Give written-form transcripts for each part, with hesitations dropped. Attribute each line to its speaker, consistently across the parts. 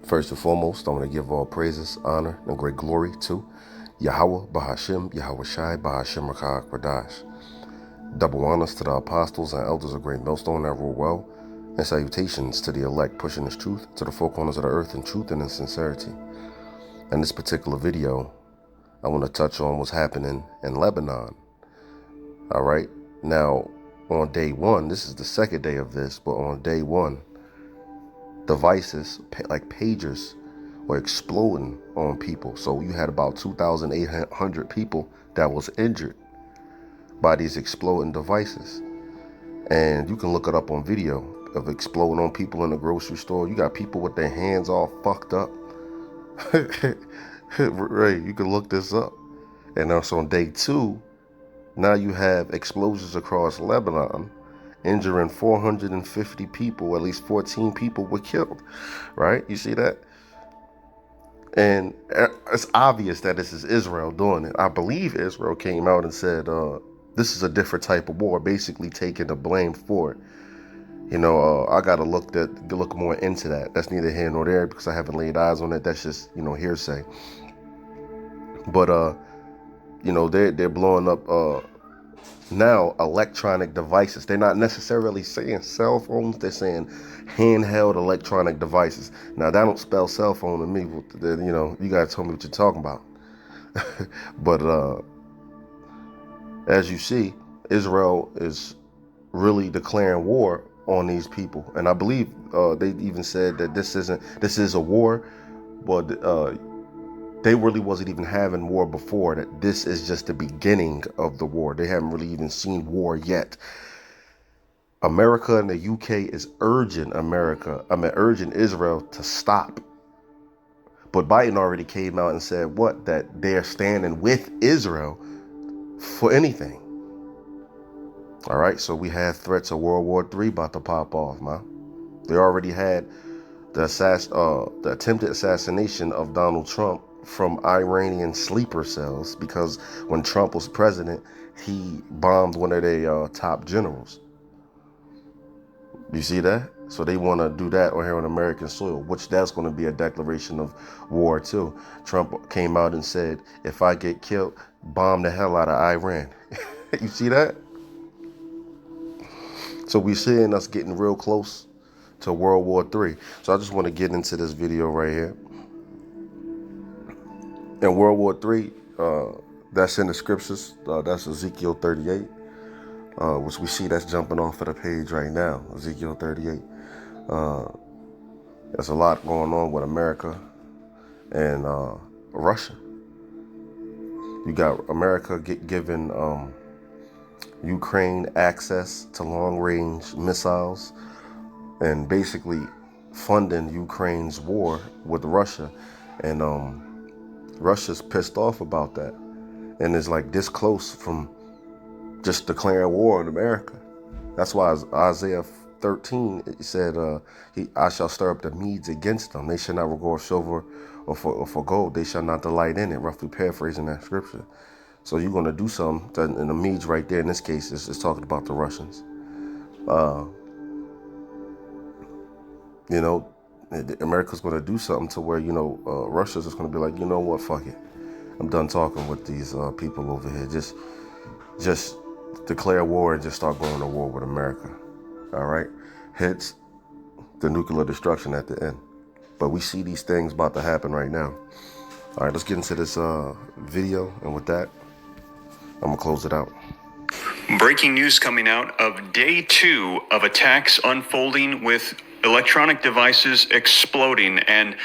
Speaker 1: First and foremost, I want to give all praises, honor, and great glory to Yahweh, Bahashim, Yahweh Shai, Bahashim Rakah Kwadash. Double honors to the apostles and elders of Great Millstone that rule well, and salutations to the elect pushing this truth to the four corners of the earth in truth and in sincerity. In this particular video, I want to touch on what's happening in Lebanon. All right. Now, on day one, this is the second day of this, but on day one, devices like pagers were exploding on people. So you had about 2,800 people that was injured by these exploding devices. And you can look it up on video of exploding on people in the grocery store. You got people with their hands all fucked up. Right, you can look this up. And also on day two, now you have explosions across Lebanon, injuring 450 people. At least 14 people were killed, right? You see that? And it's obvious that this is Israel doing it. I believe Israel came out and said, this is a different type of war, basically taking the blame for it. You know, I got to look more into that. That's neither here nor there because I haven't laid eyes on it. That's just, hearsay. But, they're blowing up now electronic devices. They're not necessarily saying cell phones. They're saying handheld electronic devices. Now, that don't spell cell phone to me. You got to tell me what you're talking about. But as you see, Israel is really declaring war on these people. And I believe they even said that this is a war, but they really wasn't even having war before, that this is just the beginning of the war. They haven't really even seen war yet. America and the UK is urging Israel to stop. But Biden already came out and said that they're standing with Israel for anything. All right, so we have threats of World War III about to pop off, man. They already had the attempted assassination of Donald Trump from Iranian sleeper cells, because when Trump was president, he bombed one of their top generals. You see that? So they want to do that on here on American soil, which that's going to be a declaration of war too. Trump came out and said, if I get killed, bomb the hell out of Iran. You see that? So we're seeing us getting real close to World War III. So I just want to get into this video right here. In World War III, that's in the scriptures. That's Ezekiel 38, which we see that's jumping off of the page right now. Ezekiel 38. There's a lot going on with America and Russia. You got America giving Ukraine access to long-range missiles and basically funding Ukraine's war with Russia. And Russia's pissed off about that and is like this close from just declaring war on America. That's why Isaiah 13 it said, I shall stir up the Medes against them. They shall not regard silver or for gold. They shall not delight in it, roughly paraphrasing that scripture. So you're going to do something, and the Medes right there in this case is talking about the Russians. America's going to do something to where, Russia's just going to be like, you know what, fuck it. I'm done talking with these people over here. Just declare war and just start going to war with America. All right? Hence the nuclear destruction at the end. But we see these things about to happen right now. All right, let's get into this video. And with that, I'm going to close it out.
Speaker 2: Breaking news coming out of day 2 of attacks unfolding with electronic devices exploding. And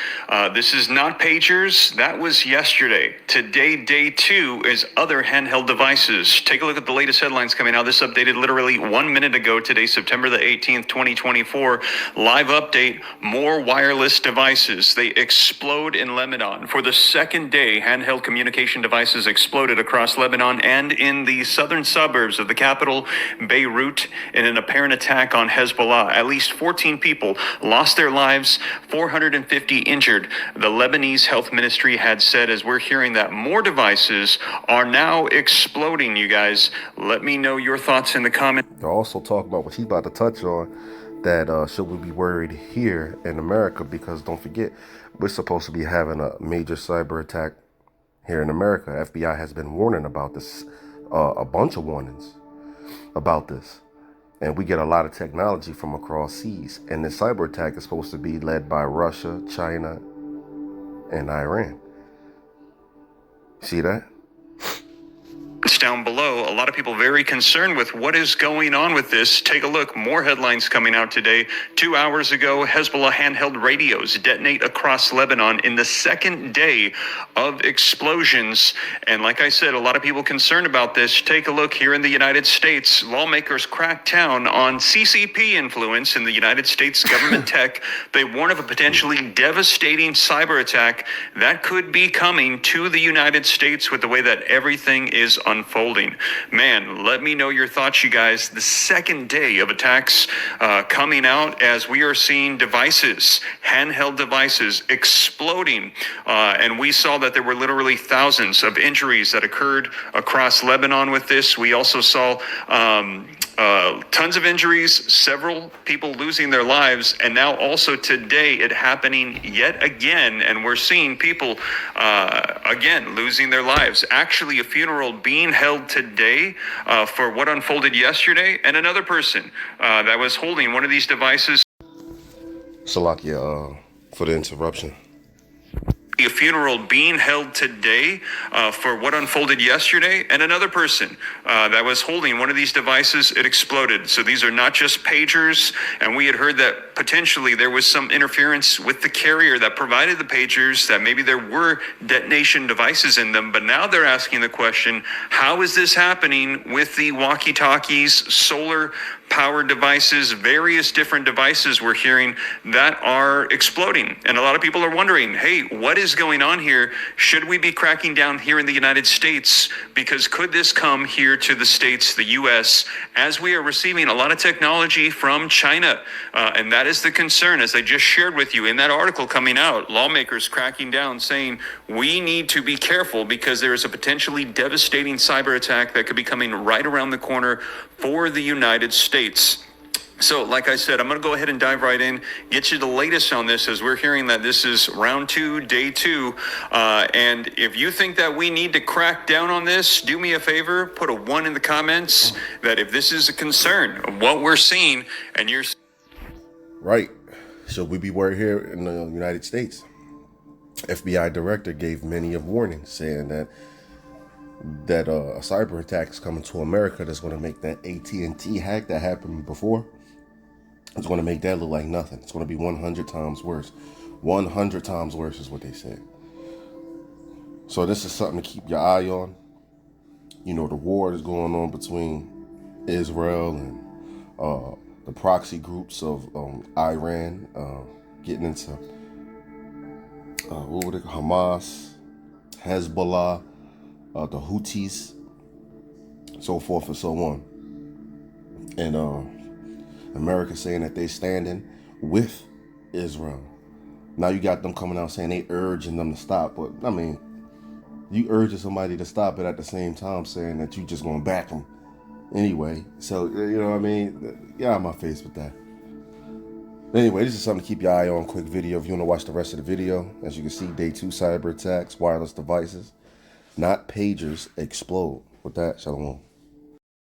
Speaker 2: this is not pagers. That was yesterday. Today, day 2 is other handheld devices. Take a look at the latest headlines coming out. This updated literally 1 minute ago today, September the 18th, 2024. Live update, more wireless devices. They explode in Lebanon. For the second day, handheld communication devices exploded across Lebanon and in the southern suburbs of the capital, Beirut, in an apparent attack on Hezbollah. At least 14 people lost their lives, 450 injured. The Lebanese health ministry had said, as we're hearing, that more devices are now exploding, you guys. Let me know your thoughts in the comments.
Speaker 1: They're also talking about what he's about to touch on, that should we be worried here in America? Because don't forget, we're supposed to be having a major cyber attack here in America. FBI has been warning about this, a bunch of warnings about this. And we get a lot of technology from across seas. And this cyber attack is supposed to be led by Russia, China, and Iran. See that?
Speaker 2: Down below, a lot of people very concerned with what is going on with this. Take a look. More headlines coming out today. 2 hours ago, Hezbollah handheld radios detonate across Lebanon in the second day of explosions. And like I said, a lot of people concerned about this. Take a look here in the United States. Lawmakers crack down on CCP influence in the United States government tech. They warn of a potentially devastating cyber attack that could be coming to the United States with the way that everything is unfolding. Man, let me know your thoughts, you guys. The second day of attacks coming out as we are seeing devices, handheld devices, exploding. And we saw that there were literally thousands of injuries that occurred across Lebanon with this. We also saw tons of injuries, several people losing their lives, and now also today it happening yet again, and we're seeing people again losing their lives. Actually, a funeral being held today for what unfolded yesterday, and another person that was holding one of these devices.
Speaker 1: Salakia, for the interruption.
Speaker 2: A funeral being held today for what unfolded yesterday, and another person that was holding one of these devices, it exploded. So these are not just pagers, and we had heard that potentially there was some interference with the carrier that provided the pagers, that maybe there were detonation devices in them, but now they're asking the question, how is this happening with the walkie-talkies, solar power devices, various different devices we're hearing that are exploding? And a lot of people are wondering, hey, what is going on here? Should we be cracking down here in the United States? Because could this come here to the States, the US, as we are receiving a lot of technology from China? And that is the concern, as I just shared with you in that article coming out, lawmakers cracking down saying we need to be careful because there is a potentially devastating cyber attack that could be coming right around the corner for the United States. So, like I said, I'm going to go ahead and dive right in, get you the latest on this, as we're hearing that this is round 2, day 2. And if you think that we need to crack down on this, do me a favor, put a 1 in the comments, that if this is a concern of what we're seeing, and you're...
Speaker 1: Right. So we be worried here in the United States. FBI director gave many of warnings saying that a cyber attack is coming to America that's going to make that AT&T hack that happened before, it's going to make that look like nothing. It's going to be 100 times worse. 100 times worse is what they said. So this is something to keep your eye on. You know, the war is going on between Israel and the proxy groups of Iran, getting into Hamas, Hezbollah, the Houthis, so forth and so on. And America saying that they standing with Israel. Now you got them coming out saying they urging them to stop. But I mean, you urging somebody to stop, but at the same time saying that you just gonna back them anyway. So, you know what I mean? Yeah, on my face with that. Anyway, this is something to keep your eye on. Quick video. If you want to watch the rest of the video, as you can see, day 2 cyber attacks, wireless devices, not pagers, explode. With that, shalom.